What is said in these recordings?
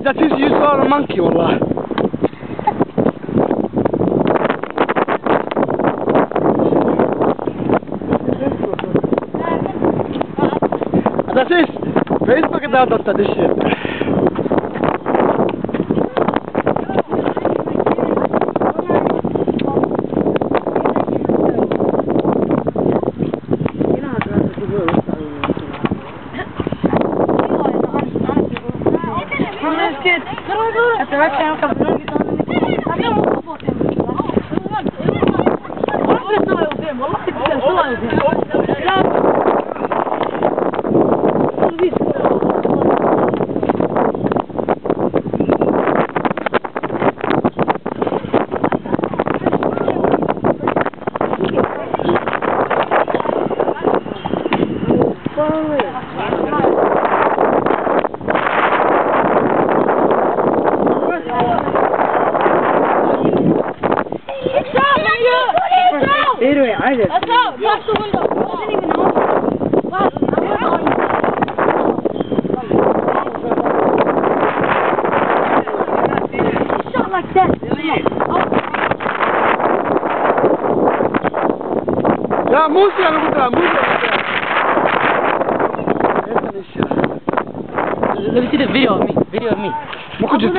That is you saw a monkey, wallah. That is Facebook down that this shit. That's out! That's the window! I didn't even know. Shot like that! لا موسى أنا قلت لها موسى. Let me see the video of me. Video of me. ممكن جد.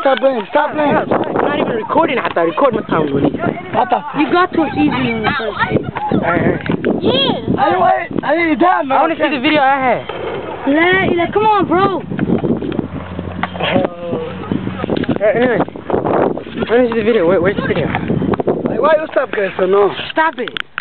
Stop playing. Stop playing. I'm not even recording. I thought record my time with it. You got to easy on the first sheet. Yeah. I need time. I want to see the video I had. Come on, bro. Anyway, I want to see the video. Where's the video? Why you stop, guys? No. Stop it.